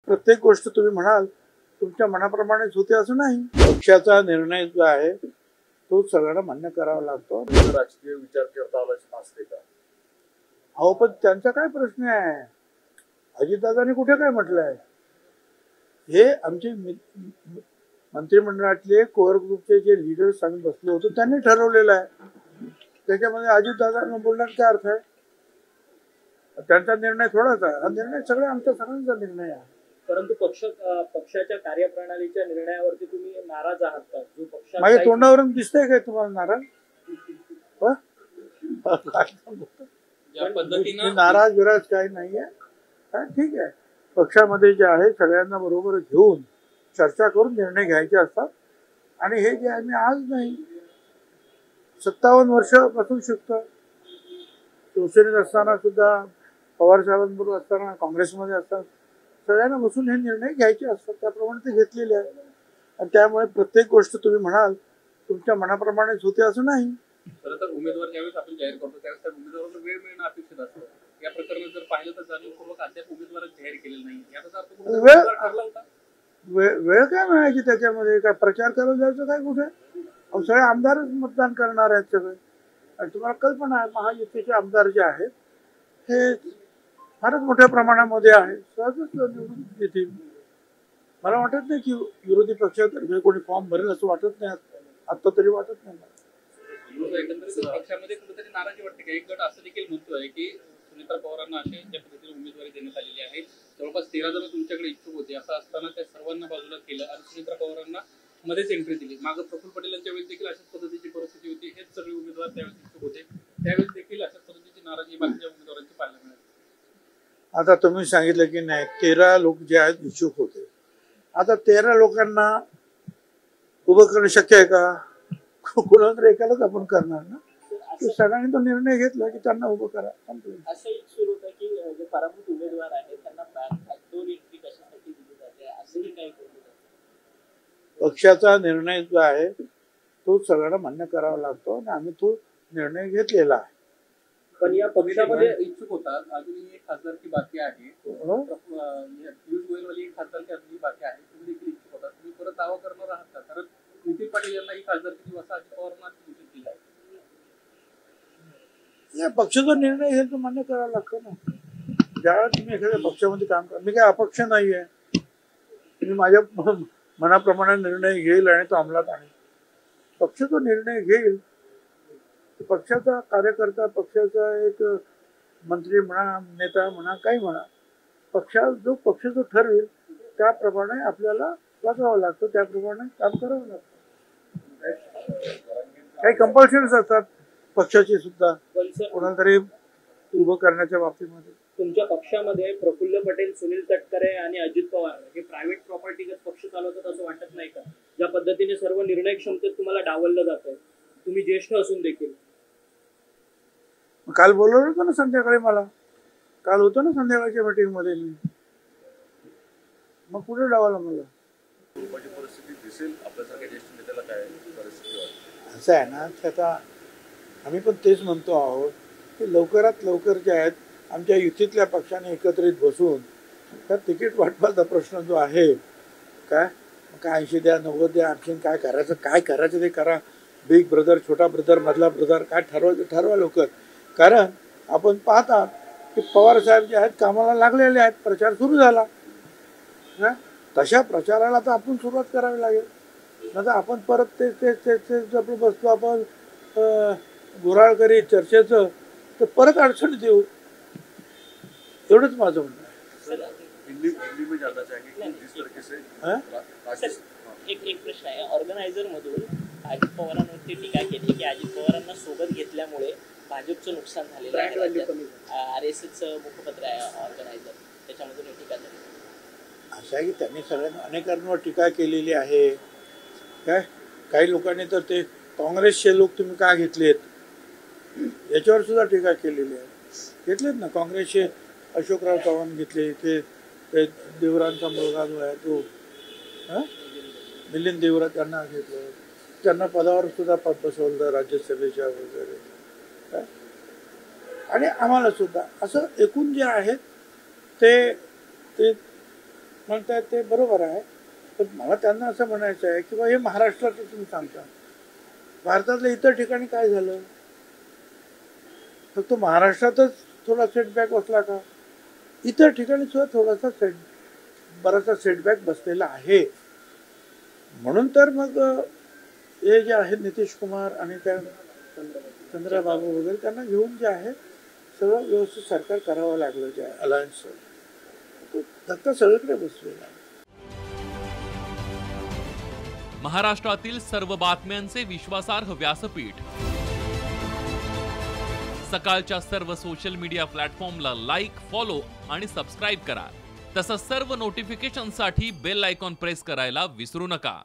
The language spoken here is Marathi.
प्रत्येक गोष्ट तुम्ही म्हणाल तुमच्या मनाप्रमाणेच होते असं नाही. पक्षाचा निर्णय जो आहे तो सगळ्यांना मान्य करावा लागतो. राजकीय विचार करता आला असते का? अहो पण त्यांचा काय प्रश्न आहे? अजितदादांनी कुठे काय म्हटलंय? हे आमचे मंत्रिमंडळातले कोर ग्रुपचे जे लीडर्स आम्ही बसलो होतो त्यांनी ठरवलेलं आहे. त्याच्यामध्ये अजितदादांना बोलण्यात काय अर्थ आहे? त्यांचा निर्णय थोडाच आहे. हा निर्णय आमच्या सगळ्यांचा निर्णय आहे. परंतु पक्षाच्या कार्यप्रणालीच्या निर्णयावरती तुम्ही नाराज आहात का? जो पक्ष माझ्या तोंडावरून दिसतंय काय तुम्हाला नाराज? नाराज विराज काही नाहीये. ठीक आहे, पक्षामध्ये जे आहे सगळ्यांना बरोबर घेऊन चर्चा करून निर्णय घ्यायचे असतात. आणि हे जे आहे मी आज नाही 57 वर्षापासून शिकतो. शिवसेनेत असताना सुद्धा, पवार साहेबांबरोबर असताना, काँग्रेसमध्ये असताना सगळ्यांना बसून हे निर्णय घ्यायचे असतात. त्याप्रमाणे ते घेतलेले आहे. आणि त्यामुळे प्रत्येक गोष्ट तुम्ही म्हणाल तुमच्या मनाप्रमाणेच होते असं नाही. खरं तर उमेदवार ज्यावेळेस आपण जाहीर करतो त्यावेळेस त्या उमेदवाराला वेळ मिळणं अपेक्षित असतं. या प्रकरणात जर पाहिलं तर जाणीवपूर्वक अद्याप उमेदवारच जाहीर केलेला नाही. याचा अर्थ ठरला होता. वेळ काय मिळायची त्याच्यामध्ये? काय प्रचार करायला जायचं काय कुठे? सगळे आमदारच मतदान करणार आहेत सगळे. आणि तुम्हाला कल्पना आहे महायुतीचे आमदार जे आहेत हे फारच मोठ्या प्रमाणामध्ये आहे. सहजच निवडून येतील. मला वाटत नाही की विरोधी पक्षातर्फे कोणी फॉर्म भरेल असं वाटत नाही. आता तरी वाटत नाही. एकंदरीत पक्षामध्ये कुठेतरी नाराजी वाटते का? एक गट असं देखील म्हणतोय की सुनीता पवारांना अशा ज्या पद्धतीने उमेदवारी देण्यात आलेली आहे, जवळपास 13 जण तुमच्याकडे इच्छुक होते. असं असताना त्या सर्वांना बाजूला केलं आणि सुनीता पवारांना मध्येच एंट्री दिली. मागे प्रफुल्ल पटेलांच्या वेळेस देखील अशाच पद्धतीची परिस्थिती होती. हेच सगळे उमेदवार त्यावेळेस इच्छुक होते. त्यावेळेस देखील अशाच पद्धतीची नाराजी बाकीच्या उमेदवारांची पाहायला मिळाली. आता तुम्ही सांगितलं की नाही 13 लोक जे आहेत इच्छुक होते. आता 13 लोकांना उभं करणं शक्य आहे का? कुणाला तर एकालाच आपण करणार ना. सगळ्यांनी तो निर्णय घेतला की त्यांना उभं करा. असंही सुरू होतं की जे पराभूत उमेदवार आहेत त्यांना बॅकडोर एंट्री कशासाठी दिली जाते असंही काही करू. पक्षाचा निर्णय जो आहे तो सगळ्यांना मान्य करावा लागतो आणि आम्ही तो निर्णय घेतलेला आहे. पण या पक्षामध्ये इच्छुक होतात. अजूनही एक खासदारकी बाकी आहे. पियुष गोयलवाली एक खासदारकी अजूनही बाकी आहे. तुम्ही देखील इच्छुक होतात. तुम्ही परत दावा करणार आहात का? कारण नितीन पाटील यांना ही खासदारकी दिवस अजित पवारांना घोषित केला आहे. या पक्षाचा निर्णय हे तो मान्य करावा लागतो ना. ज्यावेळेला तुम्ही एखाद्या पक्षामध्ये काम करा, मी काय अपक्ष नाही आहे. मी माझ्या मनाप्रमाणे निर्णय घेईल आणि तो अंमलात आणेल. पक्ष तो निर्णय घेईल. पक्षाचा कार्यकर्ता, पक्षाचा एक मंत्री म्हणा, नेता म्हणा, काही म्हणा, पक्ष जो ठरवेल त्याप्रमाणे आपल्याला वागावं लागतं. त्याप्रमाणे काम करावं लागतं. काही कंपल्शन्स असतात पक्षाची सुद्धा कोणाला तरी उभं करण्याच्या बाबतीमध्ये. तुमच्या पक्षामध्ये प्रफुल्ल पटेल, सुनील तटकरे आणि अजित पवार हे प्रायव्हेट प्रॉपर्टीगत पक्ष चालवतात असं वाटत नाही का? ज्या पद्धतीने सर्व निर्णय क्षमतेत तुम्हाला डावललं जातंय, तुम्ही ज्येष्ठ असून देखील. काल बोलवलं होतं ना संध्याकाळी. मला काल होतं ना संध्याकाळच्या मीटिंग मध्ये मी. मग कुठे डावला मला? परिस्थिती दिसेल आपल्यासारख्या ज्येष्ठ नेत्याला काय परिस्थिती वाटते? असं आहे ना की आता आम्ही पण तेच म्हणतो आहोत की लवकरात लवकर जे आहेत आमच्या युतीतल्या पक्षाने एकत्रित बसून त्या तिकीट वाटपाचा प्रश्न जो आहे काय 80 द्या 90 द्या आणखीन काय करायचं ते करा. बिग ब्रदर, छोटा ब्रदर, मधला ब्रदर काय ठरवा लवकर. कारण आपण पाहतात की पवार साहेब जे आहेत कामाला लागलेले आहेत. प्रचार सुरू झाला. तशा प्रचाराला तर आपण सुरुवात करावी लागेल. नंतर आपण परत तेच आपलं बसतो आपण गुऱ्हाळ करीत चर्चेचं तर परत अडचण देऊ. एवढंच माझं म्हणणं आहे. एक प्रश्न आहे. ऑर्गनायझर मधून अजित पवारांवरती टीका केली की अजित पवारांना सोबत घेतल्यामुळे भाजपचं नुकसान झालेलं आहे. RSSचं मुखपत्र आहे ऑर्गनायझर, त्याच्यामधून ही टीका झाली. असं आहे की त्यांनी सगळ्यांना अनेकांवर टीका केलेली आहे. काही लोकांनी तर ते काँग्रेसचे लोक तुम्ही का घेतलेत याच्यावर सुद्धा टीका केलेली आहे. घेतलेत ना काँग्रेसचे अशोकराव चव्हाण घेतले. ते देवरांचा मुलगा जो आहे तो मिलिंद देवरा त्यांना घेतलं. त्यांना पदावर सुद्धा बसवलं राज्यसभेच्या वगैरे. आणि आम्हाला सुद्धा असं एकूण जे आहेत ते म्हणतायत ते बरोबर आहे, पण मला त्यांना असं म्हणायचं आहे की बा हे महाराष्ट्राचं तुम्ही सांगता, भारतातल्या इतर ठिकाणी काय झालं? फक्त महाराष्ट्रातच थोडा सेटबॅक बसला का? इतर ठिकाणी सुद्धा थोडासा बराचसा सेटबॅक बसलेला आहे. म्हणून तर मग हे जे आहेत नितीश कुमार आणि त्या चंद्राबाबू वगैरे त्यांना घेऊन जे आहे सगळं व्यवस्थित सरकार करावं लागलं, जे आहे अलायन्स तो धक्का सगळीकडे बसलेला आहे. महाराष्ट्रातील सर्व बातम्यांचे विश्वासार्ह व्यासपीठ, सकाळच्या सर्व सोशल मीडिया प्लॅटफॉर्मला लाईक, फॉलो आणि सबस्क्राईब करा. तसंच सर्व नोटिफिकेशनसाठी बेल आयकॉन प्रेस करायला विसरू नका.